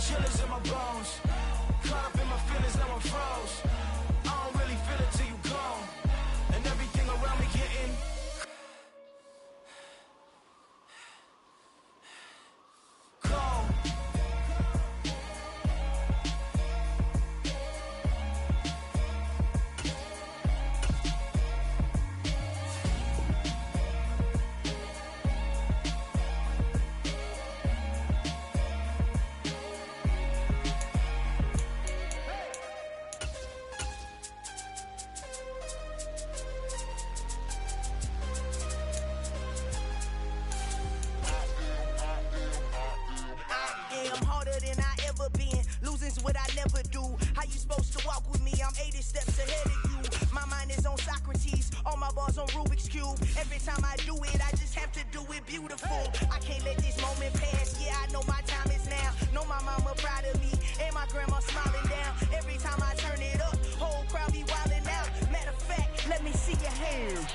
chillers in my bones. Caught up in my feelings, now I'm froze. I don't really feel it till you gone. And everything around me getting cold. What I never do. How you supposed to walk with me? I'm 80 steps ahead of you. My mind is on Socrates, all my bars on Rubik's Cube. Every time I do it, I just have to do it beautiful. I can't let this moment pass. Yeah, I know my time is now. Know my mama proud of me, and my grandma smiling down. Every time I turn it up, whole crowd be wilding out. Matter of fact, let me see your hands.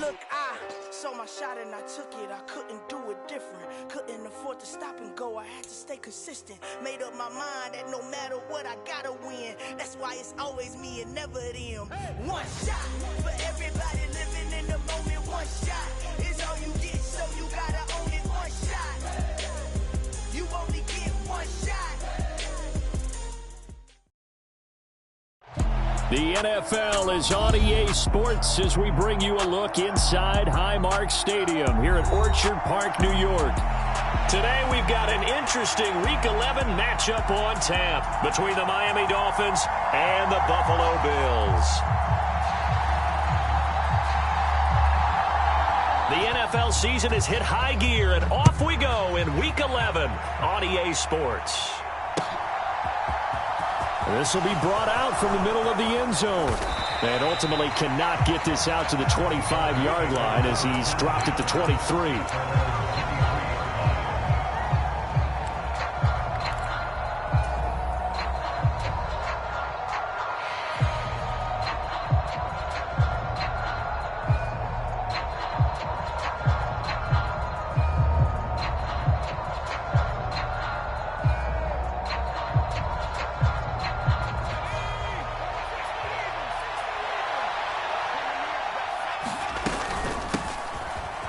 Look, I saw my shot and I took it. I couldn't do it different. Couldn't afford to stop and go. I had to stay consistent. Made up my mind that no matter what, I gotta win. That's why it's always me and never them. One shot for everybody living in the moment. One shot is all you get, so you gotta own it. One shot. You only get one shot. The NFL is on EA Sports as we bring you a look inside Highmark Stadium here at Orchard Park, New York. Today we've got an interesting Week 11 matchup on tap between the Miami Dolphins and the Buffalo Bills. The NFL season has hit high gear, and off we go in Week 11 on EA Sports. This will be brought out from the middle of the end zone. And ultimately cannot get this out to the 25-yard line as he's dropped it to 23.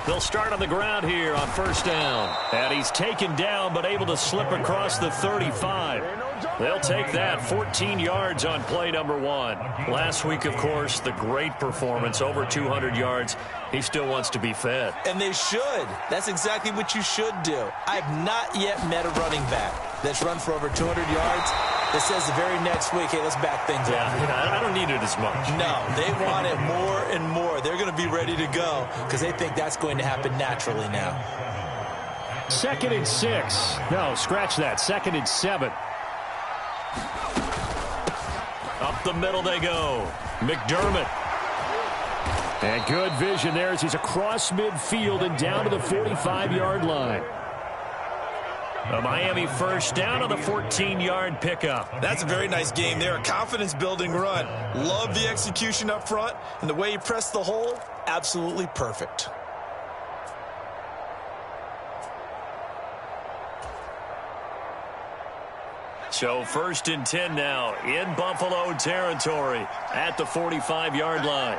They'll start on the ground here on first down. And he's taken down but able to slip across the 35. They'll take that 14 yards on play number one. Last week, of course, the great performance, over 200 yards. He still wants to be fed. And they should. That's exactly what you should do. I've not yet met a running back that's run for over 200 yards that says the very next week, hey, let's back things up. Yeah, I don't need it as much. No, they want it more and more. They're going to be ready to go because they think that's going to happen naturally now. 2nd and 6. No, scratch that. 2nd and 7. Up the middle they go. McDermott. And good vision there as he's across midfield and down to the 45-yard line. A Miami first down on the 14-yard pickup. That's a very nice game there. A confidence-building run. Love the execution up front. And the way he pressed the hole, absolutely perfect. So 1st and 10 now in Buffalo territory at the 45-yard line.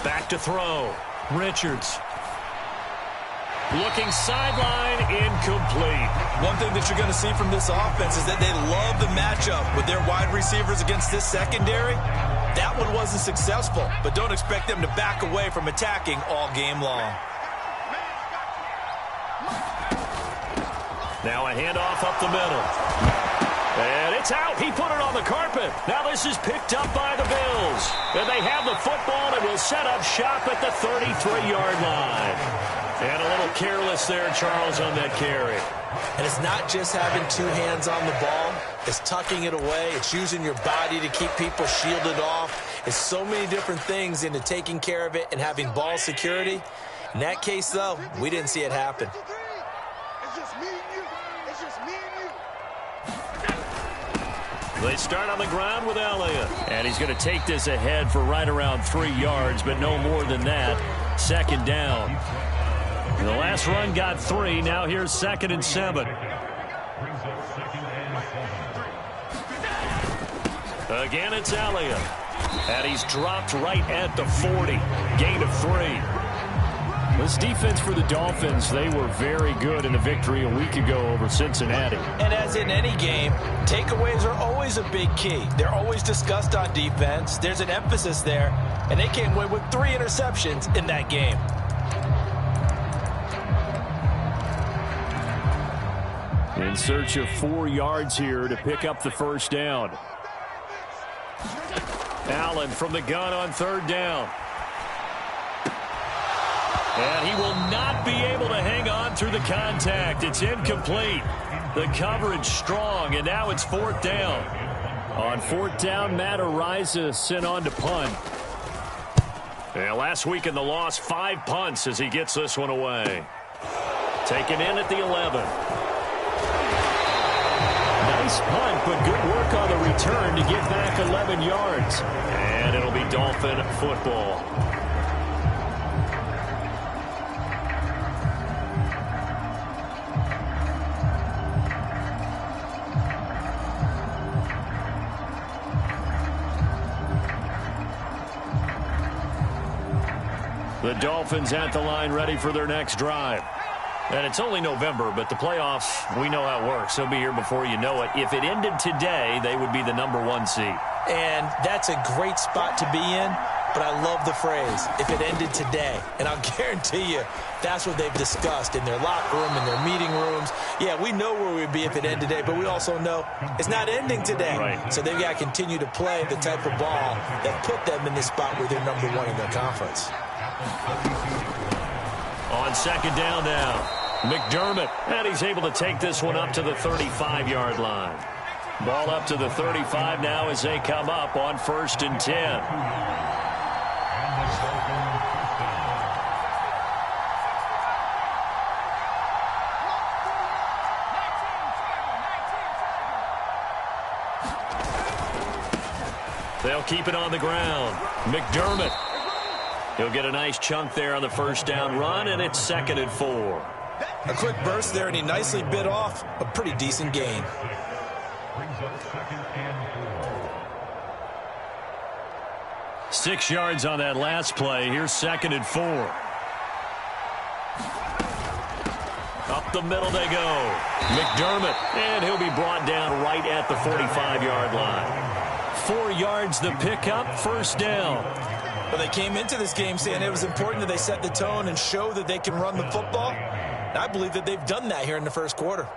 Back to throw. Richards. Looking sideline, incomplete. One thing that you're going to see from this offense is that they love the matchup with their wide receivers against this secondary. That one wasn't successful, but don't expect them to back away from attacking all game long. Now a handoff up the middle. And it's out. He put it on the carpet. Now this is picked up by the Bills. And they have the football and will set up shop at the 33-yard line. And a little careless there, Charles, on that carry. And it's not just having two hands on the ball. It's tucking it away. It's using your body to keep people shielded off. It's so many different things into taking care of it and having ball security. In that case, though, we didn't see it happen. They start on the ground with Elliott. And he's going to take this ahead for right around 3 yards, but no more than that. 2nd down. In the Last run got 3. Now here's 2nd and 7. Again, it's Elliott. And he's dropped right at the 40. Gain of 3. This defense for the Dolphins, they were very good in the victory a week ago over Cincinnati. And as in any game, takeaways are always a big key. They're always discussed on defense. There's an emphasis there, and they came away with 3 interceptions in that game. In search of 4 yards here to pick up the first down. Allen from the gun on 3rd down. And he will not be able to hang on through the contact. It's incomplete. The coverage strong, and now it's 4th down. On 4th down, Matt Araiza sent on to punt. And last week in the loss, 5 punts as he gets this one away. Taken in at the 11. Nice punt, but good work on the return to get back 11 yards. And it'll be Dolphin football. The Dolphins at the line ready for their next drive. And it's only November, but the playoffs, we know how it works. They'll be here before you know it. If it ended today, they would be the #1 seed. And that's a great spot to be in, but I love the phrase, if it ended today. And I'll guarantee you, that's what they've discussed in their locker room, in their meeting rooms. Yeah, we know where we'd be if it ended today, but we also know it's not ending today. Right. So they've got to continue to play the type of ball that put them in this spot where they're #1 in their conference. On 2nd down now, McDermott, and he's able to take this one up to the 35-yard line. Ball up to the 35 now as they come up on 1st and 10. They'll keep it on the ground. McDermott. He'll get a nice chunk there on the 1st down run, and it's 2nd and 4. A quick burst there, and he nicely bit off a pretty decent gain. 6 yards on that last play. Here's 2nd and 4. Up the middle they go. McDermott, and he'll be brought down right at the 45-yard line. 4 yards the pickup, 1st down. Well, they came into this game saying it was important that they set the tone and show that they can run the football. And I believe that they've done that here in the 1st quarter.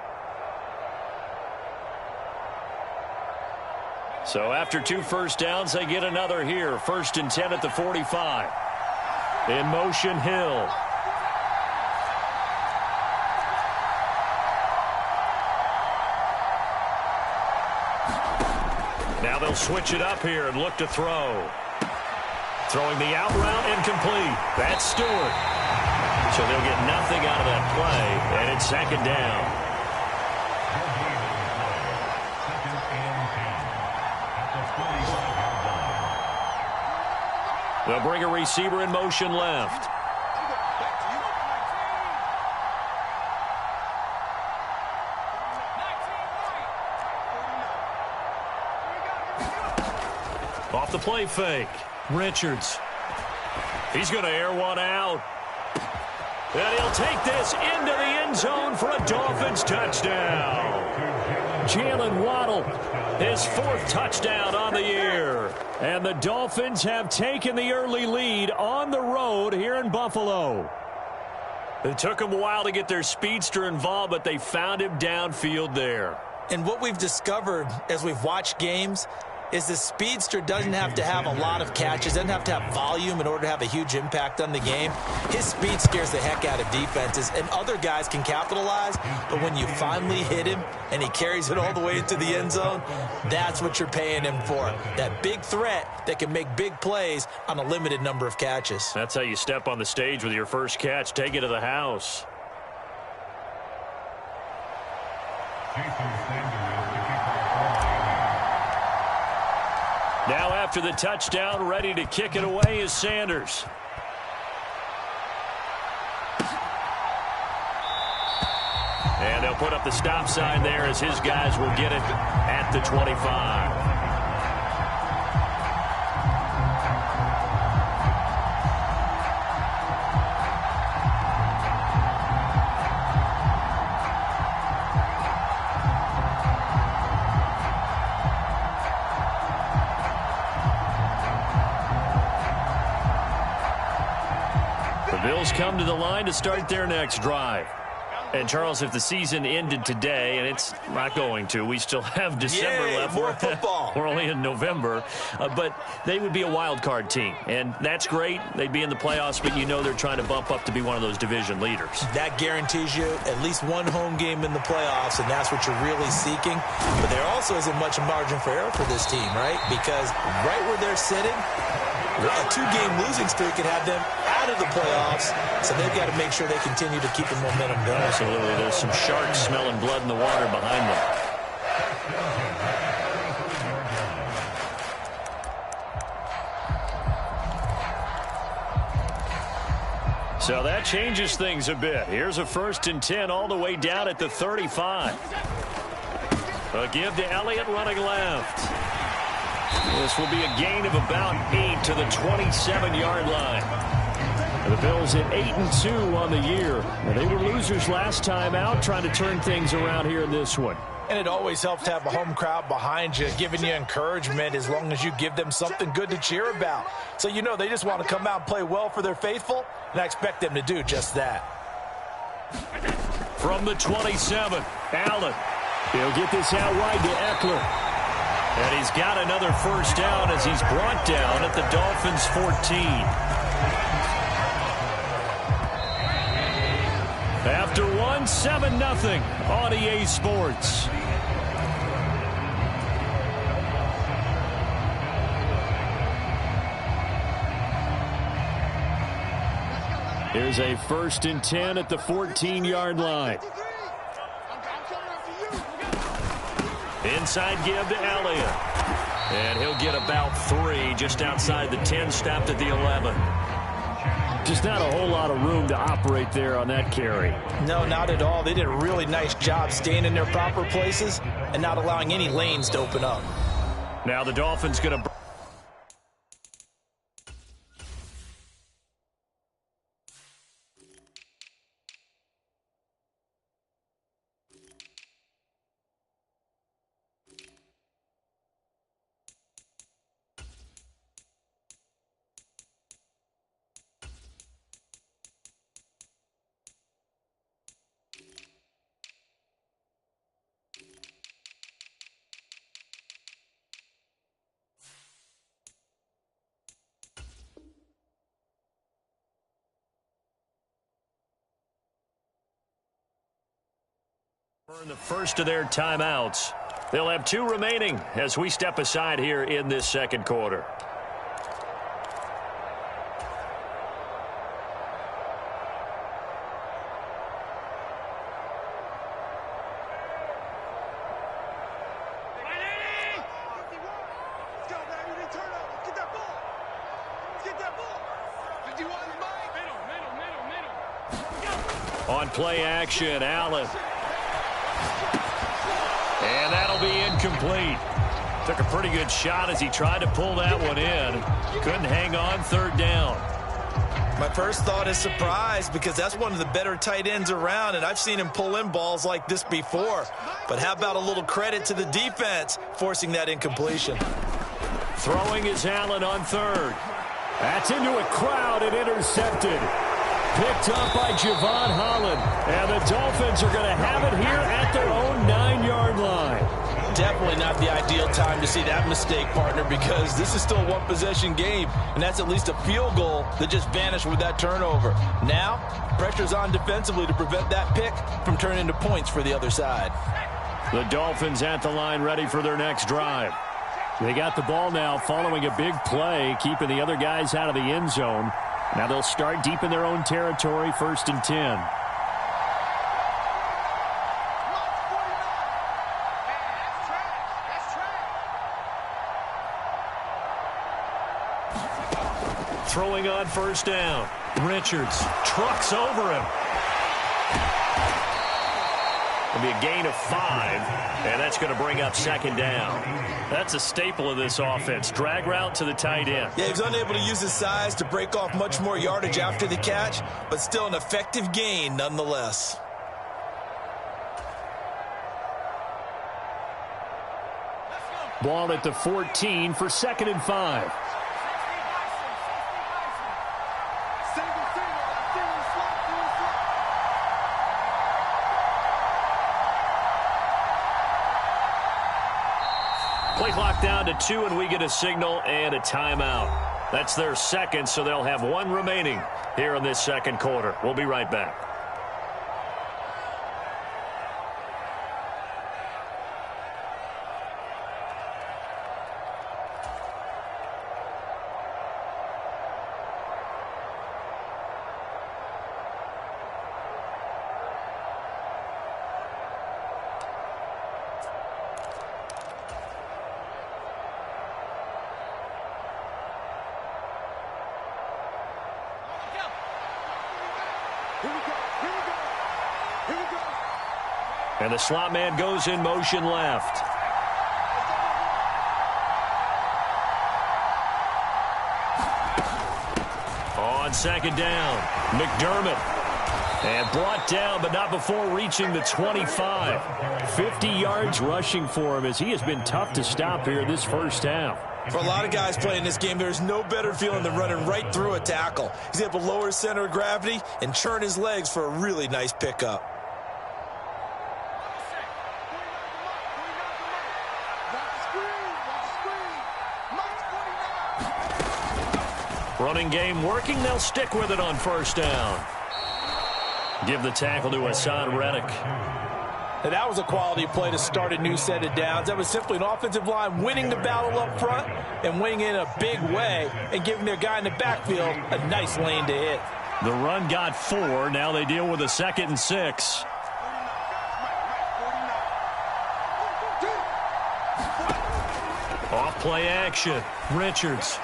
So after 2 first downs, they get another here. 1st and 10 at the 45. In motion, Hill. Now they'll switch it up here and look to throw. Throwing the out route incomplete. That's Stewart. So they'll get nothing out of that play, and it's 2nd down. They'll bring a receiver in motion left. Off the play fake. Richards. He's going to air one out. And he'll take this into the end zone for a Dolphins touchdown. Jalen Waddle, his 4th touchdown on the year. And the Dolphins have taken the early lead on the road here in Buffalo. It took them a while to get their speedster involved, but they found him downfield there. And what we've discovered as we've watched games is the speedster doesn't have to have a lot of catches, doesn't have to have volume in order to have a huge impact on the game. His speed scares the heck out of defenses, and other guys can capitalize, but when you finally hit him and he carries it all the way into the end zone, that's what you're paying him for. That big threat that can make big plays on a limited number of catches. That's how you step on the stage with your first catch. Take it to the house. Now after the touchdown, ready to kick it away is Sanders. And they'll put up the stop sign there as his guys will get it at the 25. Bills come to the line to start their next drive. And, Charles, if the season ended today, and it's not going to, we still have December left. More football. We're only in November. But they would be a wild card team. And that's great. They'd be in the playoffs, but you know they're trying to bump up to be one of those division leaders. That guarantees you at least one home game in the playoffs, and that's what you're really seeking. But there also isn't much margin for error for this team, right? Because right where they're sitting, a two-game losing streak could have them out of the playoffs, so they've got to make sure they continue to keep the momentum going. Absolutely. There's some sharks smelling blood in the water behind them. So that changes things a bit. Here's a 1st and 10 all the way down at the 35. A give to Elliott running left. This will be a gain of about 8 to the 27-yard line. The Bills at 8-2 on the year. And they were losers last time out, trying to turn things around here in this one. And it always helps to have a home crowd behind you, giving you encouragement as long as you give them something good to cheer about. So you know they just want to come out and play well for their faithful, and I expect them to do just that. From the 27, Allen. He'll get this out wide to Eckler. And he's got another 1st down as he's brought down at the Dolphins' 14. After 7-0 on EA Sports. Here's a 1st and 10 at the 14-yard line. Inside give to Elliott. And he'll get about 3 just outside the 10, stopped at the 11. Just not a whole lot of room to operate there on that carry. No, not at all. They did a really nice job staying in their proper places and not allowing any lanes to open up. Now the Dolphins going to... in the first of their timeouts. They'll have 2 remaining as we step aside here in this second quarter. On play action, Allen. And that'll be incomplete. Took a pretty good shot as he tried to pull that one in. Couldn't hang on, 3rd down. My first thought is surprise because that's one of the better tight ends around, and I've seen him pull in balls like this before. But how about a little credit to the defense forcing that incompletion? Throwing is Allen on 3rd. That's into a crowd and intercepted. Picked up by Javon Holland. And the Dolphins are going to have it here at their own 9-yard line. Definitely not the ideal time to see that mistake, partner, because this is still a one-possession game, and that's at least a field goal that just vanished with that turnover. Now, pressure's on defensively to prevent that pick from turning into points for the other side. The Dolphins at the line ready for their next drive. They got the ball now following a big play, keeping the other guys out of the end zone. Now they'll start deep in their own territory, 1st and 10. Throwing on 1st down. Richards trucks over him. It'll be a gain of 5, and that's going to bring up second down. That's a staple of this offense. Drag route to the tight end. Yeah, he was unable to use his size to break off much more yardage after the catch, but still an effective gain nonetheless. Ball at the 14 for 2nd and 5. Play clock down to 2, and we get a signal and a timeout. That's their second, so they'll have 1 remaining here in this second quarter. We'll be right back. And the slot man goes in motion left. On second down, McDermott. And brought down, but not before reaching the 25. 50 yards rushing for him as he has been tough to stop here this first half. For a lot of guys playing this game, there's no better feeling than running right through a tackle. He's able to lower his center of gravity and churn his legs for a really nice pickup. Running game working. They'll stick with it on first down. Give the tackle to Hassan Reddick. And that was a quality play to start a new set of downs. That was simply an offensive line winning the battle up front and winning in a big way and giving their guy in the backfield a nice lane to hit. The run got 4. Now they deal with a 2nd and 6. Off play action. Richards.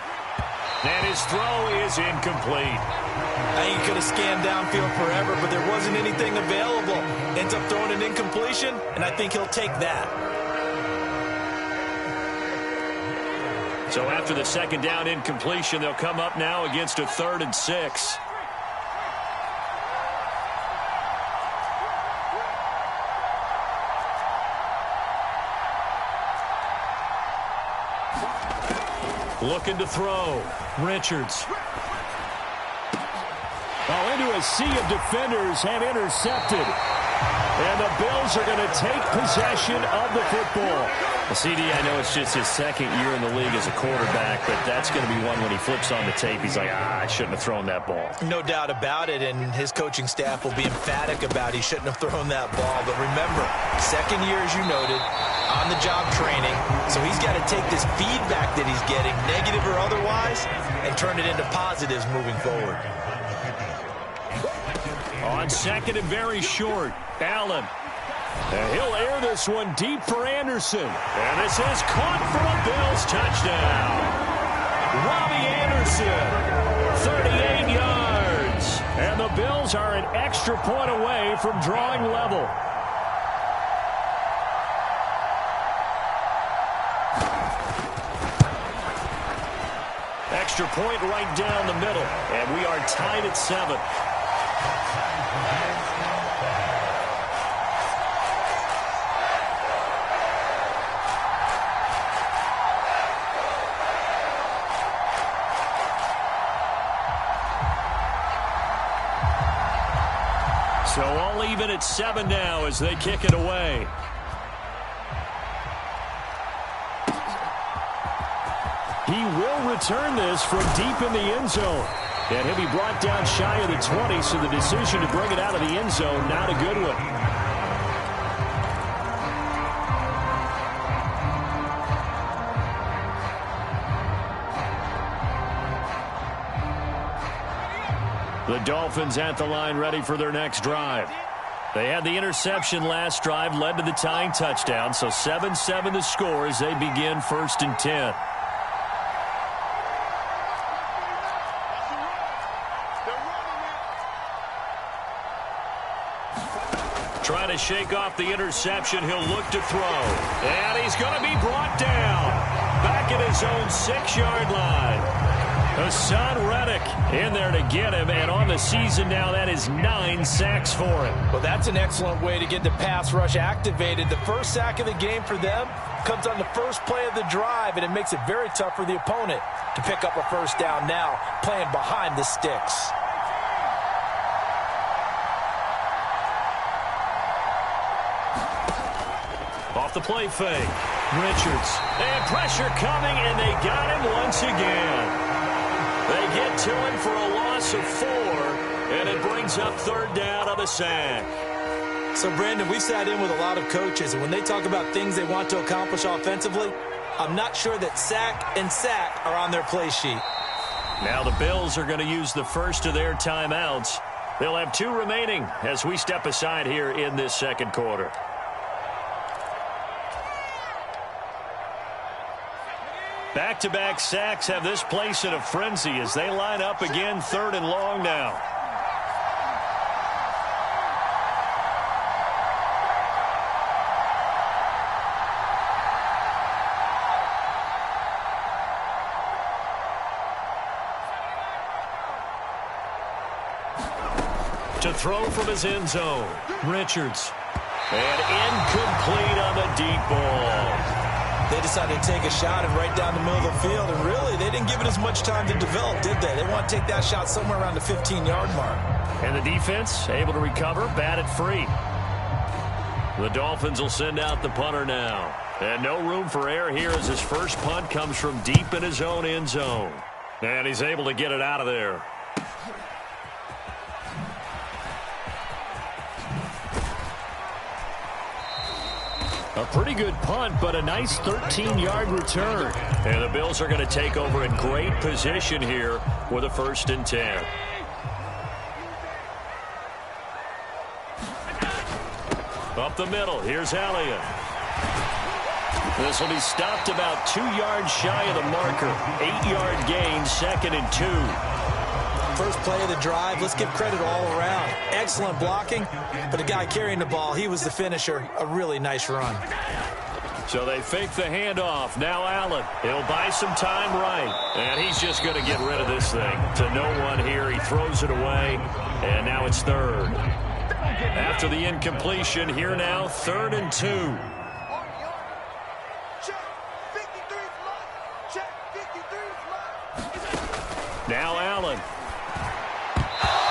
And his throw is incomplete. I think he could have scanned downfield forever, but there wasn't anything available. Ends up throwing an incompletion, and I think he'll take that. So after the second down incompletion, they'll come up now against a 3rd and 6. Looking to throw. Richards. Oh, into a sea of defenders have intercepted. And the Bills are going to take possession of the football. Well, CD, I know it's just his 2nd year in the league as a quarterback, but that's going to be one when he flips on the tape. He's like, I shouldn't have thrown that ball. No doubt about it, and his coaching staff will be emphatic about he shouldn't have thrown that ball. But remember, 2nd year, as you noted, on-the-job training, so he's got to take this feedback that he's getting, negative or otherwise, and turn it into positives moving forward. On 2nd and very short, Allen. And he'll air this one deep for Anderson. And this is caught for a Bills touchdown. Robbie Anderson, 38 yards. And the Bills are an extra point away from drawing level. Extra point right down the middle. And we are tied at 7. So all even at 7 now as they kick it away. He will return this from deep in the end zone. And he'll be brought down shy of the 20, so the decision to bring it out of the end zone, not a good one. The Dolphins at the line ready for their next drive. They had the interception last drive, led to the tying touchdown, so 7-7 the score as they begin 1st and 10. Trying to shake off the interception. He'll look to throw. And he's going to be brought down. Back at his own 6-yard line. Hassan Reddick in there to get him, and on the season now, that is 9 sacks for him. Well, that's an excellent way to get the pass rush activated. The first sack of the game for them comes on the first play of the drive, and it makes it very tough for the opponent to pick up a first down now, playing behind the sticks. Off the play fake. Richards. And pressure coming, and they got him once again. They get to him for a loss of 4, and it brings up 3rd down on the sack. So, Brandon, we've sat in with a lot of coaches, and when they talk about things they want to accomplish offensively, I'm not sure that sack and sack are on their play sheet. Now the Bills are going to use the first of their timeouts. They'll have 2 remaining as we step aside here in this second quarter. Back-to-back sacks have this place in a frenzy as they line up again, 3rd and long now. To throw from his end zone, Richards. And incomplete on the deep ball. They decided to take a shot and right down the middle of the field, and really, they didn't give it as much time to develop, did they? They want to take that shot somewhere around the 15-yard mark. And the defense able to recover, batted free. The Dolphins will send out the punter now. And no room for error here as his first punt comes from deep in his own end zone. And he's able to get it out of there. A pretty good punt, but a nice 13-yard return. And the Bills are going to take over in great position here with a 1st and 10. Up the middle, here's Elliott. This will be stopped about 2 yards shy of the marker. 8-yard gain, 2nd and 2. First play of the drive, let's give credit all around. Excellent blocking, but the guy carrying the ball, he was the finisher. A really nice run. So they fake the handoff. Now Allen. He'll buy some time right. And he's just going to get rid of this thing. To no one here. He throws it away. And now it's 3rd. After the incompletion, here now, 3rd and 2. Now Allen.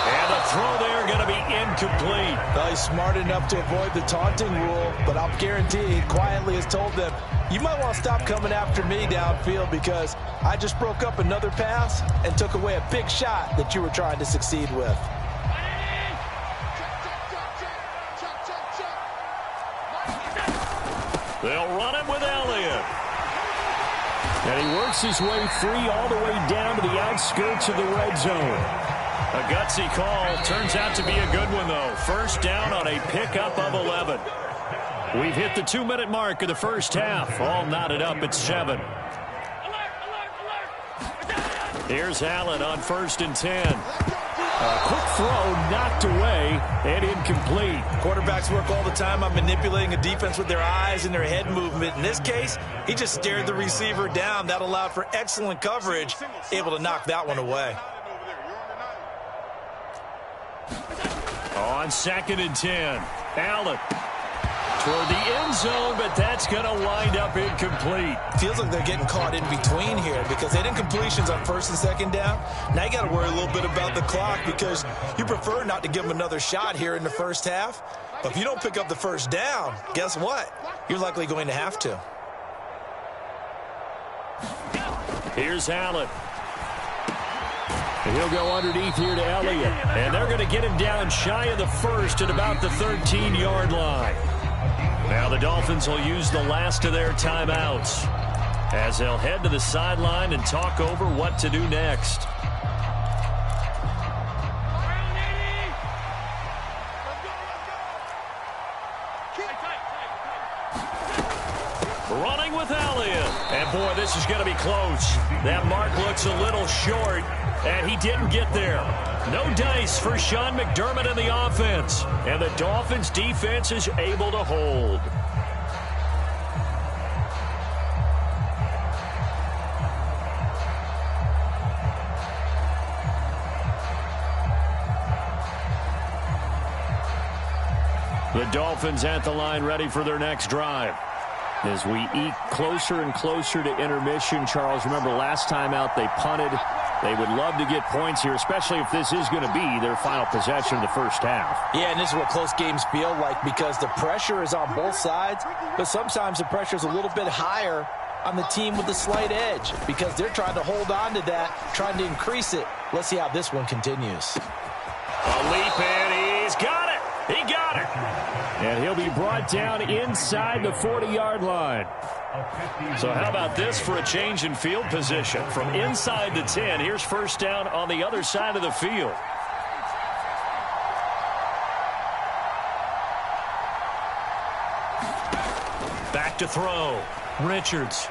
And the throw there going to be incomplete. Well, he's smart enough to avoid the taunting rule, but I'll guarantee he quietly has told them, you might want to stop coming after me downfield because I just broke up another pass and took away a big shot that you were trying to succeed with. They'll run it with Elliott. And he works his way free all the way down to the outskirts of the red zone. A gutsy call. Turns out to be a good one, though. 1st down on a pickup of 11. We've hit the 2-minute mark of the first half. All knotted up at 7. Here's Allen on 1st and 10. A quick throw knocked away and incomplete. Quarterbacks work all the time on manipulating a defense with their eyes and their head movement. In this case, he just stared the receiver down. That allowed for excellent coverage, able to knock that one away. On 2nd and 10, Allen toward the end zone, but that's going to wind up incomplete. Feels like they're getting caught in between here because they had incompletions on 1st and 2nd down. Now you got to worry a little bit about the clock because you prefer not to give them another shot here in the first half. But if you don't pick up the 1st down, guess what? You're likely going to have to. Here's Allen. And he'll go underneath here to Elliott. And they're going to get him down shy of the 1st at about the 13-yard line. Now the Dolphins will use the last of their timeouts as they'll head to the sideline and talk over what to do next. Running with Elliott. And boy, this is going to be close. That mark looks a little short, and he didn't get there. No dice for Sean McDermott in the offense. And the Dolphins defense is able to hold. The Dolphins at the line ready for their next drive. As we eke closer and closer to intermission, Charles, remember last time out they punted. They would love to get points here, especially if this is going to be their final possession of the first half. Yeah, and this is what close games feel like because the pressure is on both sides, but sometimes the pressure is a little bit higher on the team with the slight edge because they're trying to hold on to that, trying to increase it. Let's see how this one continues. A leap in, he's got it! He got it! And he'll be brought down inside the 40-yard line. So how about this for a change in field position? From inside the 10, here's first down on the other side of the field. Back to throw. Richards.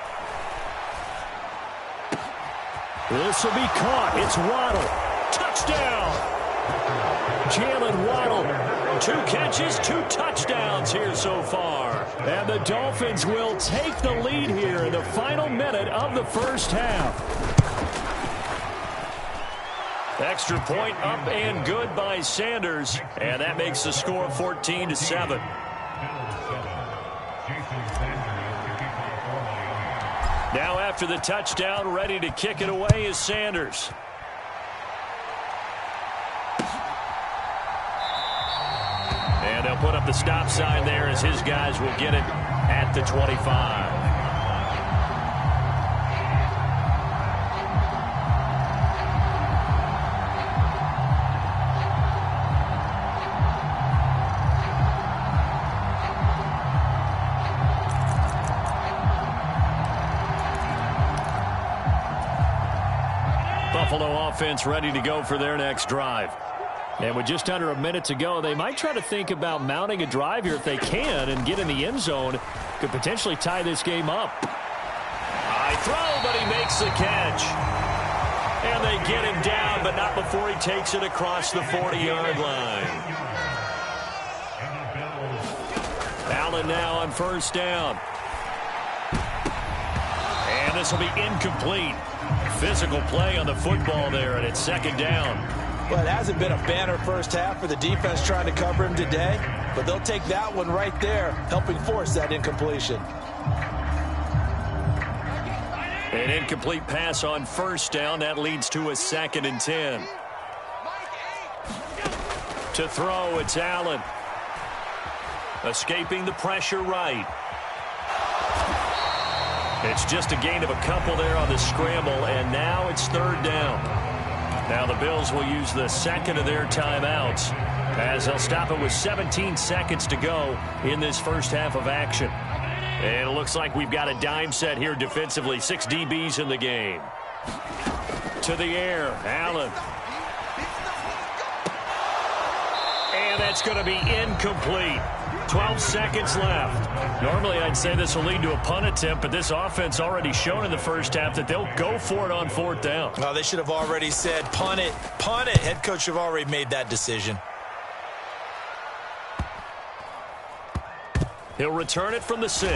This will be caught. It's Waddle. Touchdown! Jalen Waddle, 2 catches, 2 touchdowns here so far. And the Dolphins will take the lead here in the final minute of the first half. Extra point up and good by Sanders. And that makes the score 14-7. Now after the touchdown, ready to kick it away is Sanders. And they'll put up the stop sign there as his guys will get it at the 25. Buffalo offense ready to go for their next drive. And with just under a minute to go, they might try to think about mounting a drive here if they can and get in the end zone. Could potentially tie this game up. High throw, but he makes the catch. And they get him down, but not before he takes it across the 40-yard line. Allen now on first down. And this will be incomplete. Physical play on the football there, and it's second down. Well, it hasn't been a banner first half for the defense trying to cover him today, but they'll take that one right there, helping force that incompletion. An incomplete pass on first down. That leads to a 2nd and 10. To throw, it's Allen. Escaping the pressure right. It's just a gain of a couple there on the scramble, and now it's 3rd down. Now the Bills will use the second of their timeouts as they'll stop it with 17 seconds to go in this first half of action. And it looks like we've got a dime set here defensively. 6 DBs in the game. To the air, Allen. And that's going to be incomplete. 12 seconds left. Normally I'd say this will lead to a punt attempt, but this offense already shown in the first half that they'll go for it on 4th down. Well, they should have already said punt it, punt it. Head coach should have already made that decision. He'll return it from the 6.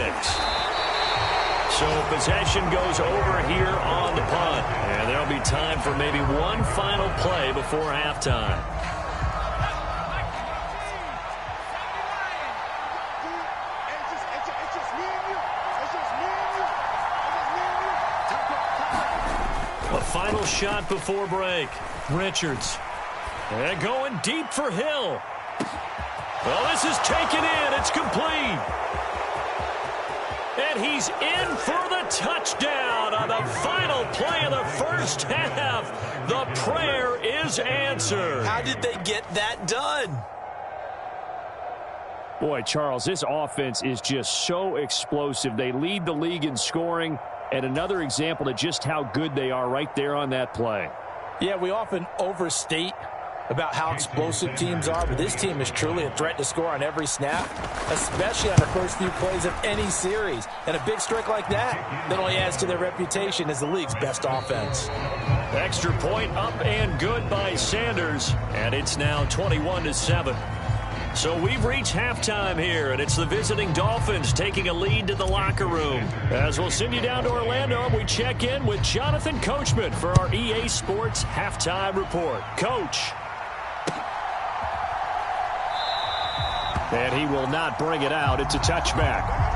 So possession goes over here on the punt. And there'll be time for maybe one final play before halftime. A final shot before break. Richards. And going deep for Hill. Well, this is taken in. It's complete. And he's in for the touchdown on the final play of the first half. The prayer is answered. How did they get that done? Boy, Charles, this offense is just so explosive. They lead the league in scoring, and another example of just how good they are right there on that play. Yeah, we often overstate about how explosive teams are, but this team is truly a threat to score on every snap, especially on the first few plays of any series. And a big strike like that only adds to their reputation as the league's best offense. Extra point up and good by Sanders, and it's now 21-7. So we've reached halftime here, and it's the visiting Dolphins taking a lead to the locker room. As we'll send you down to Orlando, we check in with Jonathan Coachman for our EA Sports Halftime Report. Coach. And he will not bring it out. It's a touchback.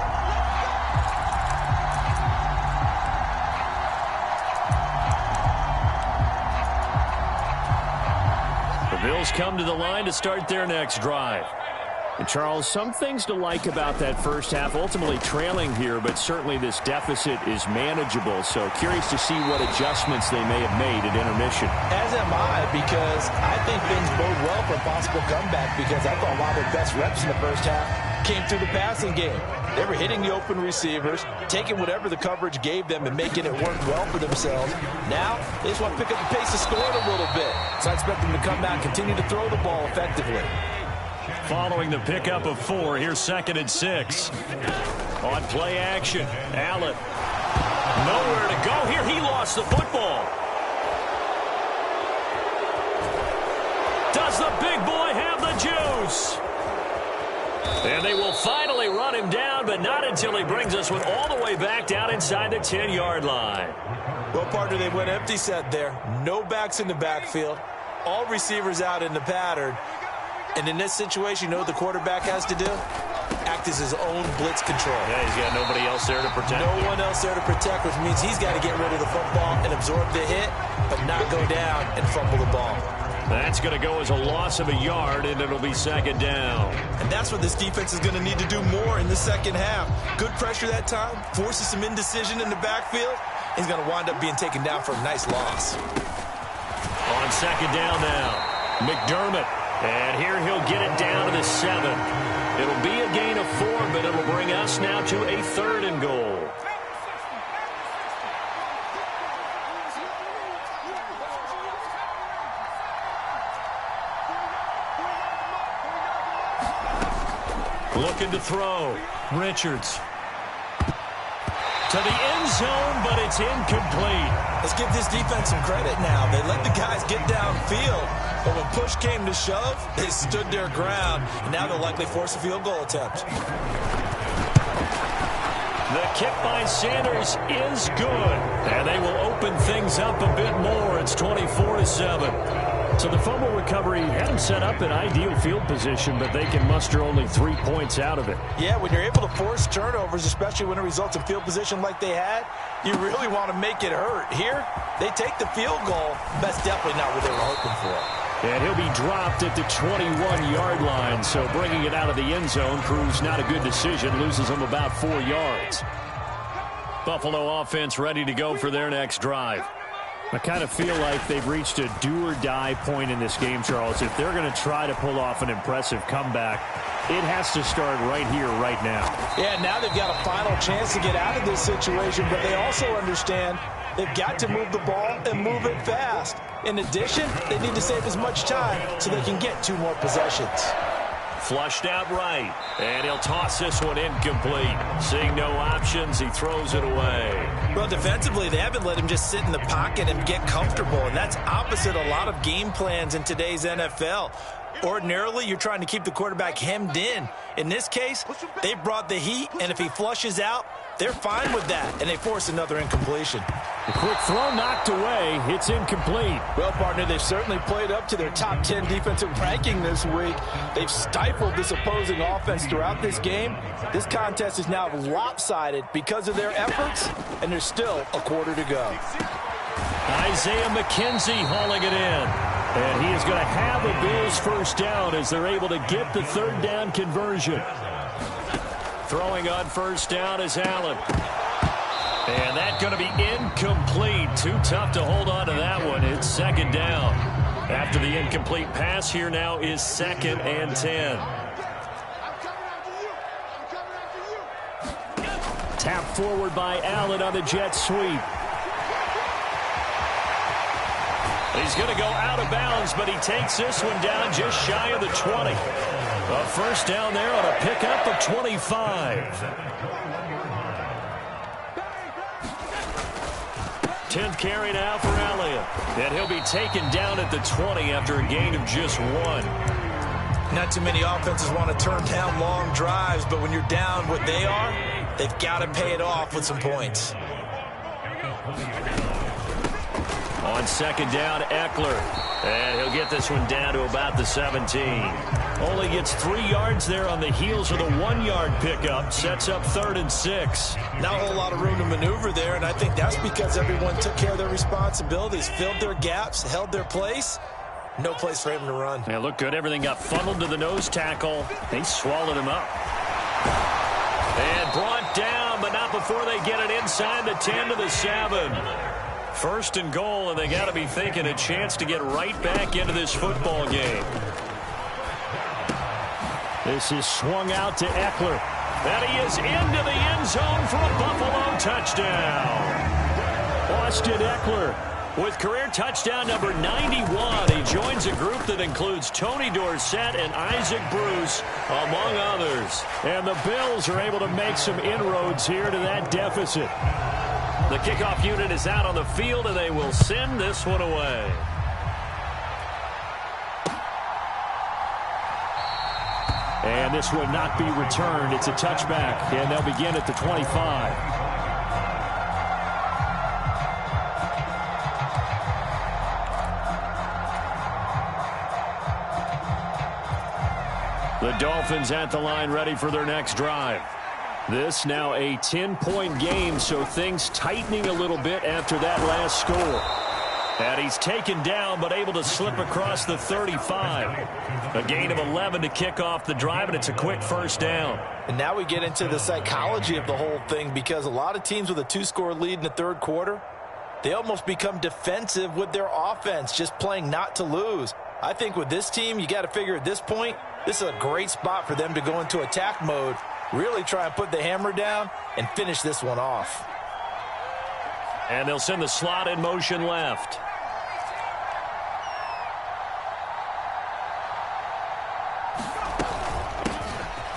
Bills come to the line to start their next drive. And Charles, some things to like about that first half. Ultimately trailing here, but certainly this deficit is manageable. So curious to see what adjustments they may have made at intermission. As am I, because I think things bode well for a possible comeback, because I thought a lot of their best reps in the first half came through the passing game. They were hitting the open receivers, taking whatever the coverage gave them and making it work well for themselves. Now, they just want to pick up the pace of scoring a little bit. So I expect them to come out and continue to throw the ball effectively. Following the pickup of 4, here's 2nd and 6. On play action, Allen. Nowhere to go here. He lost the football. Does the big boy have the juice? And they will finally run him down, but not until he brings us with all the way back down inside the 10-yard line. Well, partner, they went empty set there. No backs in the backfield. All receivers out in the pattern. And in this situation, you know what the quarterback has to do? Act as his own blitz control. Yeah, he's got nobody else there to protect. No one else there to protect, which means he's got to get rid of the football and absorb the hit, but not go down and fumble the ball. That's going to go as a loss of a yard, and it'll be 2nd down. And that's what this defense is going to need to do more in the second half. Good pressure that time, forces some indecision in the backfield. He's going to wind up being taken down for a nice loss. On 2nd down now, McDermott. And here he'll get it down to the 7. It'll be a gain of 4, but it'll bring us now to a 3rd and goal. Looking to throw. Richards. To the end zone, but it's incomplete. Let's give this defense some credit now. They let the guys get downfield, but when push came to shove, they stood their ground, and now they'll likely force a field goal attempt. The kick by Sanders is good, and they will open things up a bit more. It's 24-7. So the fumble recovery had them set up in ideal field position, but they can muster only 3 points out of it. Yeah, when you're able to force turnovers, especially when it results in field position like they had, you really want to make it hurt. Here, they take the field goal. That's definitely not what they were hoping for. And he'll be dropped at the 21-yard line, so bringing it out of the end zone proves not a good decision, loses them about 4 yards. Buffalo offense ready to go for their next drive. I kind of feel like they've reached a do-or-die point in this game, Charles. If they're going to try to pull off an impressive comeback, it has to start right here, right now. Yeah, now they've got a final chance to get out of this situation, but they also understand they've got to move the ball and move it fast. In addition, they need to save as much time so they can get 2 more possessions. Flushed out right, and he'll toss this one incomplete. Seeing no options, he throws it away. Well, defensively, they haven't let him just sit in the pocket and get comfortable, and that's opposite a lot of game plans in today's NFL. Ordinarily, you're trying to keep the quarterback hemmed in. In this case, they brought the heat, and if he flushes out, they're fine with that, and they force another incompletion. The quick throw knocked away. It's incomplete. Well, partner, they've certainly played up to their top 10 defensive ranking this week. They've stifled this opposing offense throughout this game. This contest is now lopsided because of their efforts, and there's still a quarter to go. Isaiah McKenzie hauling it in. And he is going to have a Bills first down as they're able to get the 3rd down conversion. Throwing on first down is Allen. And that's going to be incomplete. Too tough to hold on to that one. It's 2nd down. After the incomplete pass, here now is 2nd and 10. Tap forward by Allen on the jet sweep. He's going to go out of bounds, but he takes this one down just shy of the 20. A first down there on a pickup of 25. 10th carry now for Elliott. And he'll be taken down at the 20 after a gain of just 1. Not too many offenses want to turn down long drives, but when you're down what they are, they've got to pay it off with some points. On 2nd down, Eckler. And he'll get this one down to about the 17. Only gets 3 yards there on the heels of the 1-yard pickup. Sets up 3rd and 6. Not a whole lot of room to maneuver there, and I think that's because everyone took care of their responsibilities, filled their gaps, held their place. No place for him to run. Yeah, looked good. Everything got funneled to the nose tackle. They swallowed him up. And brought down, but not before they get it inside the 10 to the 7. 1st and goal, and they got to be thinking a chance to get right back into this football game. This is swung out to Eckler. And he is into the end zone for a Buffalo touchdown. Austin Eckler with career touchdown number 91. He joins a group that includes Tony Dorsett and Isaac Bruce, among others. And the Bills are able to make some inroads here to that deficit. The kickoff unit is out on the field, and they will send this one away. And this will not be returned. It's a touchback, and they'll begin at the 25. The Dolphins at the line ready for their next drive. This now a 10-point game, so things tightening a little bit after that last score. And he's taken down, but able to slip across the 35. A gain of 11 to kick off the drive, and it's a quick 1st down. And now we get into the psychology of the whole thing, because a lot of teams with a 2-score lead in the 3rd quarter, they almost become defensive with their offense, just playing not to lose. I think with this team, you got to figure at this point, this is a great spot for them to go into attack mode, really try and put the hammer down and finish this one off. And they'll send the slot in motion left.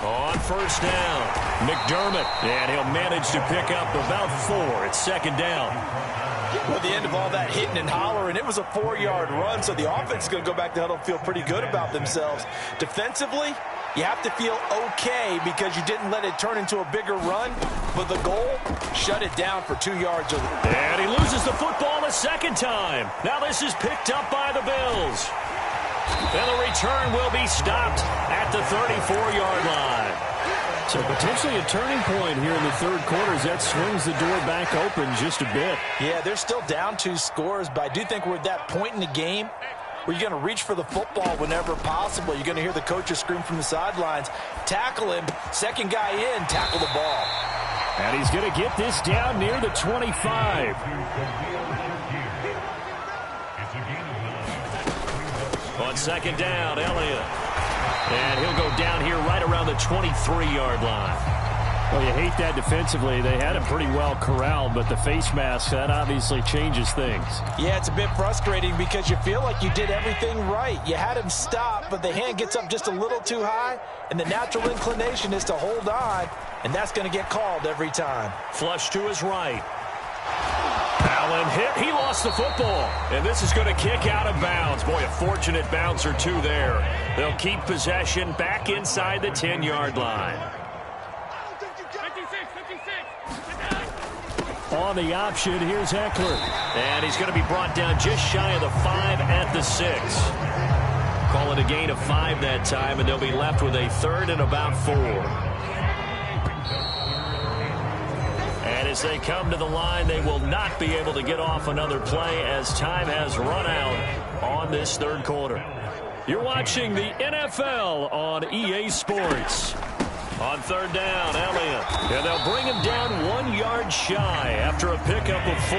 On 1st down, McDermott, and he'll manage to pick up about 4. It's 2nd down. Well, at the end of all that hitting and hollering, it was a 4-yard run, so the offense is going to go back to huddle and feel pretty good about themselves. Defensively, you have to feel okay because you didn't let it turn into a bigger run, but the goal, shut it down for 2 yards. And he loses the football a 2nd time. Now this is picked up by the Bills. And the return will be stopped at the 34-yard line. So potentially a turning point here in the 3rd quarter as that swings the door back open just a bit. Yeah, they're still down 2 scores, but I do think we're at that point in the game where you're going to reach for the football whenever possible. You're going to hear the coaches scream from the sidelines, tackle him, 2nd guy in, tackle the ball. And he's going to get this down near the 25. On 2nd down, Elliott. And he'll go down here right around the 23-yard line. Well, you hate that defensively. They had him pretty well corralled, but the face mask, that obviously changes things. Yeah, it's a bit frustrating because you feel like you did everything right. You had him stop, but the hand gets up just a little too high, and the natural inclination is to hold on, and that's going to get called every time. Flush to his right. Allen hit. He lost the football. And this is going to kick out of bounds. Boy, a fortunate bounce or 2 there. They'll keep possession back inside the 10-yard line. On the option, here's Eckler. And he's going to be brought down just shy of the 5 at the 6. Call it a gain of 5 that time, and they'll be left with a 3rd and about 4. And as they come to the line, they will not be able to get off another play as time has run out on this 3rd quarter. You're watching the NFL on EA Sports. On 3rd down, Elliott. And they'll bring him down 1 yard shy after a pickup of 4.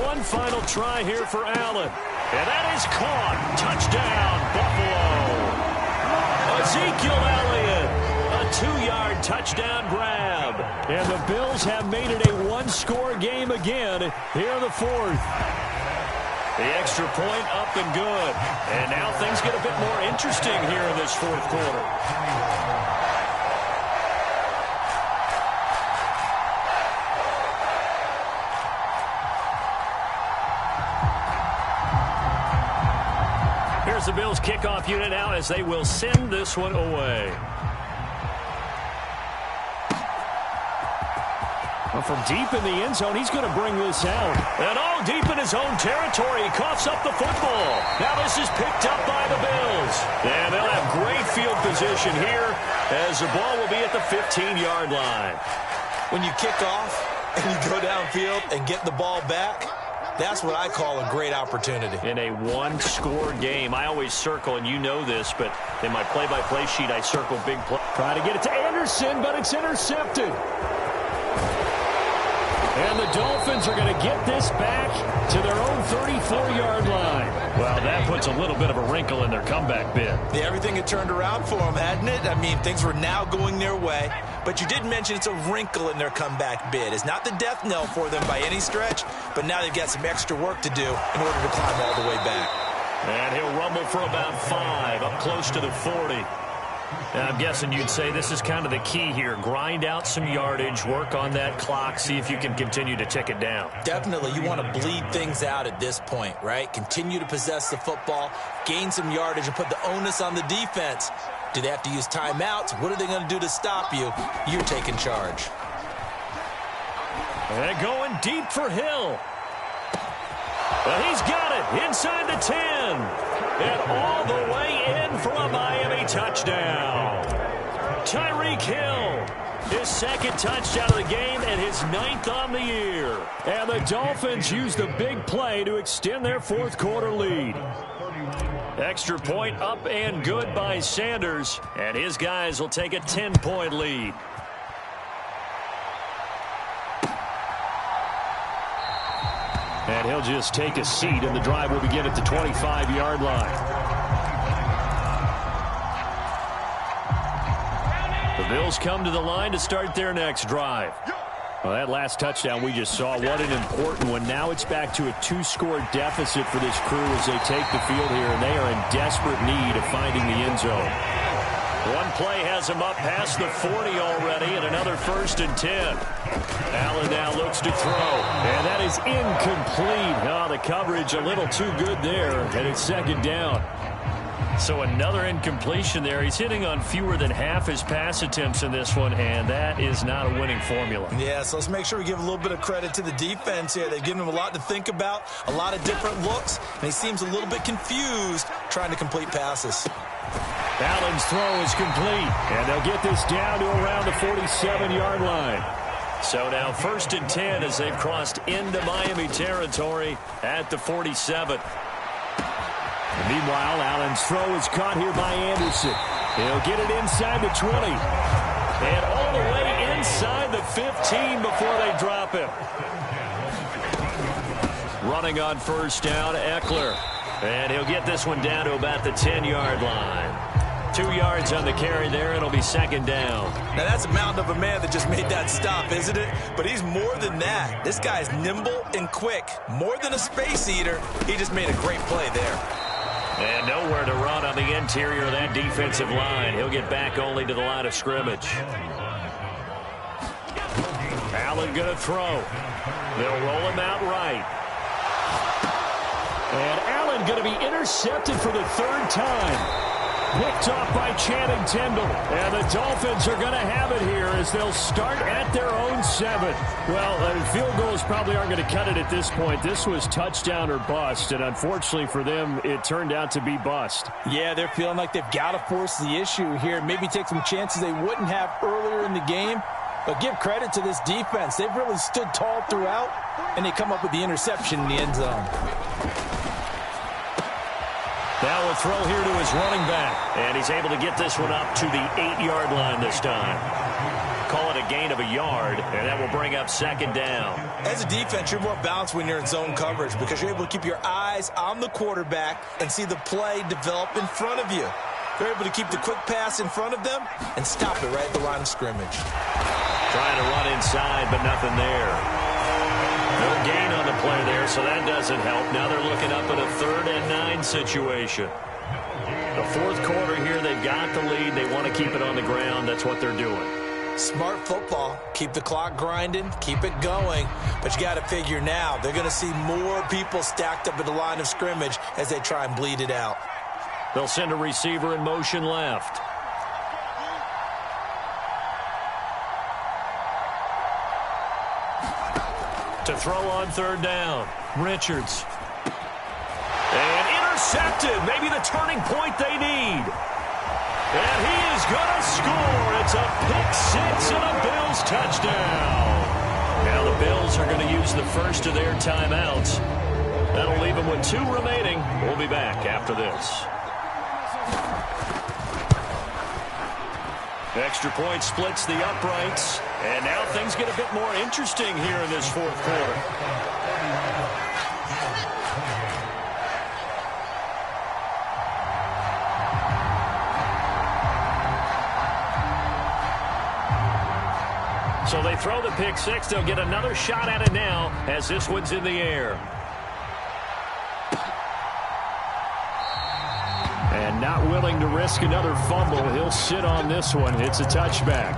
One final try here for Allen. And that is caught. Touchdown, Buffalo. Ezekiel Elliott, a 2-yard touchdown grab. And the Bills have made it a 1-score game again here in the 4th. The extra point up and good. And now things get a bit more interesting here in this fourth quarter. Here's the Bills kickoff unit now as they will send this one away. Well, from deep in the end zone, he's going to bring this out. And all deep in his own territory, he coughs up the football. Now this is picked up by the Bills. And they'll have great field position here as the ball will be at the 15-yard line. When you kick off and you go downfield and get the ball back, that's what I call a great opportunity. In a one-score game, I always circle, and you know this, but in my play-by-play sheet, I circle big play. Try to get it to Anderson, but it's intercepted. And the Dolphins are going to get this back to their own 34-yard line. Well, that puts a little bit of a wrinkle in their comeback bid. Yeah, everything had turned around for them, hadn't it? I mean, things were now going their way. But you did mention it's a wrinkle in their comeback bid. It's not the death knell for them by any stretch, but now they've got some extra work to do in order to climb all the way back. And he'll rumble for about 5, up close to the 40. And I'm guessing you'd say this is kind of the key here. Grind out some yardage, work on that clock, see if you can continue to tick it down. Definitely. You want to bleed things out at this point, right? Continue to possess the football, gain some yardage, and put the onus on the defense. Do they have to use timeouts? What are they going to do to stop you? You're taking charge. And going deep for Hill. But he's got it inside the 10. And all the way in for a Miami touchdown. Tyreek Hill, his second touchdown of the game and his 9th on the year. And the Dolphins use the big play to extend their fourth quarter lead. Extra point up and good by Sanders. And his guys will take a 10-point lead. And he'll just take a seat, and the drive will begin at the 25-yard line. The Bills come to the line to start their next drive. Well, that last touchdown we just saw, what an important one. Now it's back to a 2-score deficit for this crew as they take the field here, and they are in desperate need of finding the end zone. One play has him up past the 40 already, and another 1st and 10. Allen now looks to throw, and that is incomplete. Oh, the coverage a little too good there, and it's 2nd down. So another incompletion there. He's hitting on fewer than half his pass attempts in this one, and that is not a winning formula. Yeah, so let's make sure we give a little bit of credit to the defense here. They've given him a lot to think about, a lot of different looks, and he seems a little bit confused trying to complete passes. Allen's throw is complete, and they'll get this down to around the 47-yard line. So now 1st and 10 as they've crossed into Miami territory at the 47. And meanwhile, Allen's throw is caught here by Anderson. He'll get it inside the 20. And all the way inside the 15 before they drop him. Running on 1st down, Eckler. And he'll get this one down to about the 10-yard line. 2 yards on the carry there, and it'll be 2nd down. Now, that's a mountain of a man that just made that stop, isn't it? But he's more than that. This guy's nimble and quick. More than a space eater, he just made a great play there. And nowhere to run on the interior of that defensive line. He'll get back only to the line of scrimmage. Allen going to throw. They'll roll him out right. And Allen going to be intercepted for the 3rd time. Picked off by Channing Tindall. And the Dolphins are going to have it here as they'll start at their own 7. Well, field goals probably aren't going to cut it at this point. This was touchdown or bust, and unfortunately for them, it turned out to be bust. Yeah, they're feeling like they've got to force the issue here. Maybe take some chances they wouldn't have earlier in the game. But give credit to this defense. They've really stood tall throughout, and they come up with the interception in the end zone. Now a throw here to his running back. And he's able to get this one up to the 8-yard line this time. Call it a gain of a yard, and that will bring up 2nd down. As a defense, you're more balanced when you're in zone coverage because you're able to keep your eyes on the quarterback and see the play develop in front of you. They're able to keep the quick pass in front of them and stop it right at the line of scrimmage. Trying to run inside, but nothing there. No gain on the play there, so that doesn't help. Now they're looking up at a 3rd and 9 situation. The fourth quarter here, they've got the lead. They want to keep it on the ground. That's what they're doing. Smart football. Keep the clock grinding. Keep it going. But you got to figure now, they're going to see more people stacked up at the line of scrimmage as they try and bleed it out. They'll send a receiver in motion left. To throw on 3rd down. Richards. And intercepted. Maybe the turning point they need. And he is going to score. It's a pick 6 and a Bills touchdown. Now the Bills are going to use the first of their timeouts. That'll leave them with 2 remaining. We'll be back after this. Extra point splits the uprights. And now things get a bit more interesting here in this fourth quarter. So they throw the pick 6. They'll get another shot at it now as this one's in the air. And not willing to risk another fumble. He'll sit on this one. It's a touchback.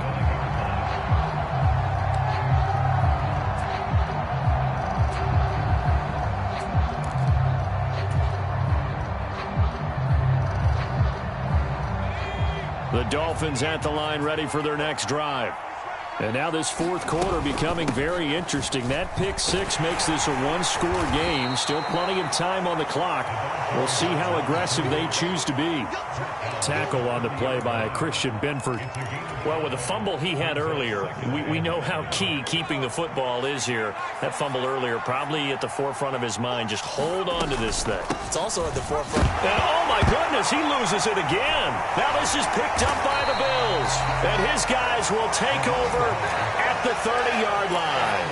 The Dolphins at the line ready for their next drive. And now this fourth quarter becoming very interesting. That pick 6 makes this a one-score game. Still plenty of time on the clock. We'll see how aggressive they choose to be. Tackle on the play by Christian Benford. Well, with the fumble he had earlier, we know how key keeping the football is here. That fumble earlier probably at the forefront of his mind. Just hold on to this thing. It's also at the forefront. And oh my goodness, he loses it again. Now this is picked up by the Bills. And his guys will take over at the 30-yard line.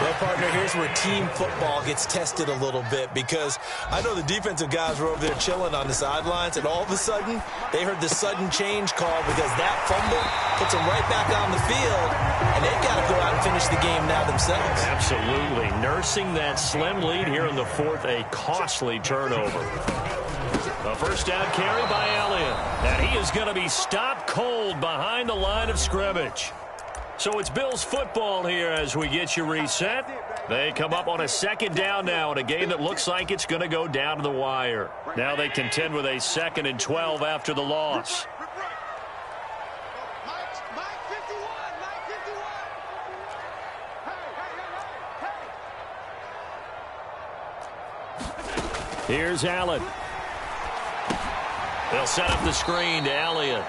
Well, partner, here's where team football gets tested a little bit, because I know the defensive guys were over there chilling on the sidelines, and all of a sudden, they heard the sudden change call because that fumble puts them right back on the field, and they've got to go out and finish the game now themselves. Absolutely. Nursing that slim lead here in the fourth, a costly turnover. A first down carry by Elliott, and he is going to be stopped cold behind the line of scrimmage. So it's Bills football here as we get you reset. They come up on a 2nd down now in a game that looks like it's going to go down to the wire. Now they contend with a 2nd and 12 after the loss. Here's Allen. They'll set up the screen to Elliott.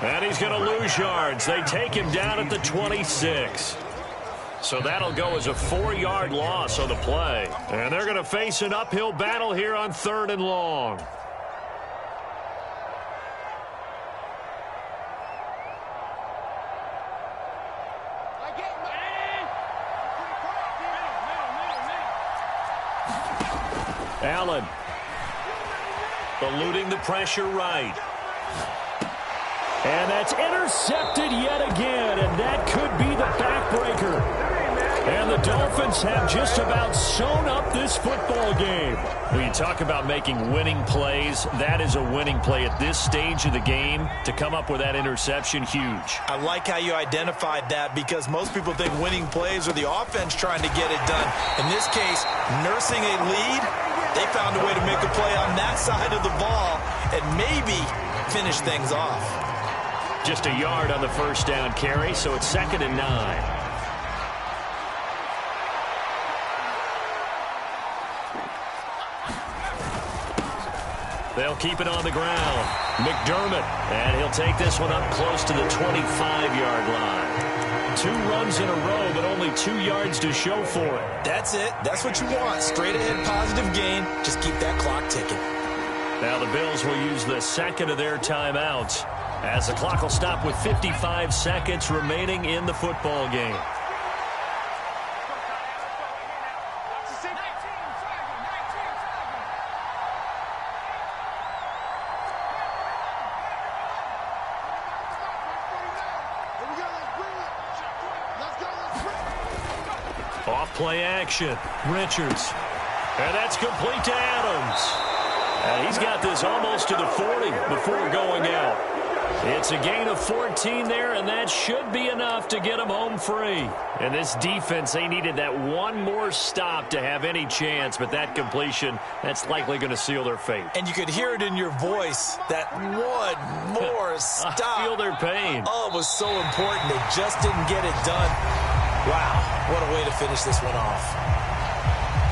And he's going to lose yards. They take him down at the 26. So that'll go as a 4-yard loss on the play. And they're going to face an uphill battle here on 3rd and long. Allen eluding the pressure right. And that's intercepted yet again, and that could be the backbreaker. And the Dolphins have just about sewn up this football game. When you talk about making winning plays, that is a winning play at this stage of the game. To come up with that interception, huge. I like how you identified that, because most people think winning plays are the offense trying to get it done. In this case, nursing a lead, they found a way to make a play on that side of the ball and maybe finish things off. Just a yard on the first down carry, so it's 2nd and 9. They'll keep it on the ground. McDermott, and he'll take this one up close to the 25-yard line. 2 runs in a row, but only 2 yards to show for it. That's it. That's what you want. Straight ahead positive gain. Just keep that clock ticking. Now the Bills will use the 2nd of their timeouts, as the clock will stop with 55 seconds remaining in the football game. Play action. Richards. And that's complete to Adams. And he's got this almost to the 40 before going out. It's a gain of 14 there, and that should be enough to get him home free. And this defense, they needed that one more stop to have any chance, but that completion, that's likely going to seal their fate. And you could hear it in your voice, that one more stop. I feel their pain. Oh, it was so important. They just didn't get it done. Wow, what a way to finish this one off.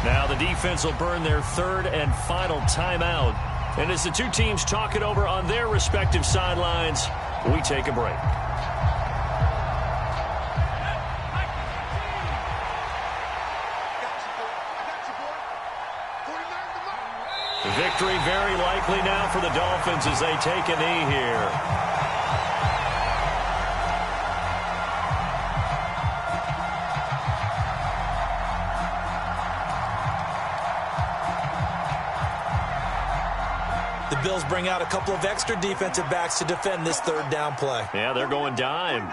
Now the defense will burn their third and final timeout. And as the two teams talk it over on their respective sidelines, we take a break. Victory very likely now for the Dolphins as they take a knee here. The Bills bring out a couple of extra defensive backs to defend this third down play. Yeah, they're going dime.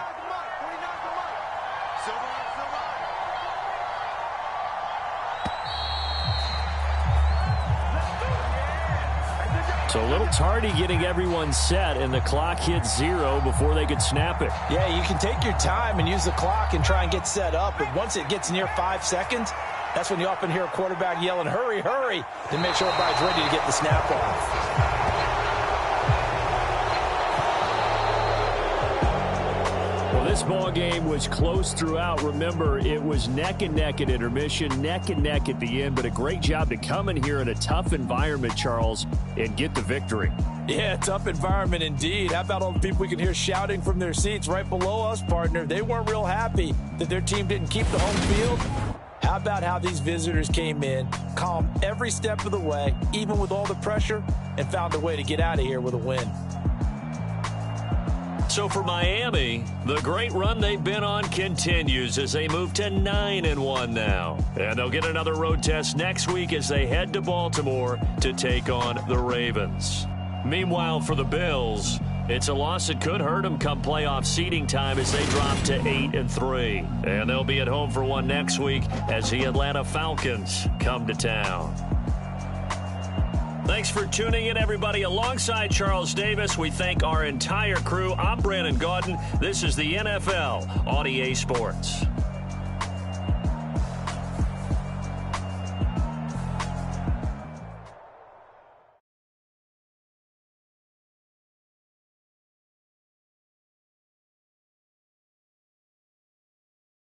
So a little tardy getting everyone set, and the clock hits 0 before they could snap it. Yeah, you can take your time and use the clock and try and get set up, but once it gets near 5 seconds, that's when you often hear a quarterback yelling, hurry, hurry, to make sure everybody's ready to get the snap off. Well, this ball game was close throughout. Remember, it was neck and neck at intermission, neck and neck at the end, but a great job to come in here in a tough environment, Charles, and get the victory. Yeah, tough environment indeed. How about all the people we can hear shouting from their seats right below us, partner? They weren't real happy that their team didn't keep the home field. How about how these visitors came in, calm every step of the way, even with all the pressure, and found a way to get out of here with a win. So for Miami, the great run they've been on continues as they move to 9-1 now. And they'll get another road test next week as they head to Baltimore to take on the Ravens. Meanwhile, for the Bills, it's a loss that could hurt them come playoff seeding time as they drop to 8-3. And they'll be at home for one next week as the Atlanta Falcons come to town. Thanks for tuning in, everybody. Alongside Charles Davis, we thank our entire crew. I'm Brandon Gaudin. This is the NFL on EA Sports.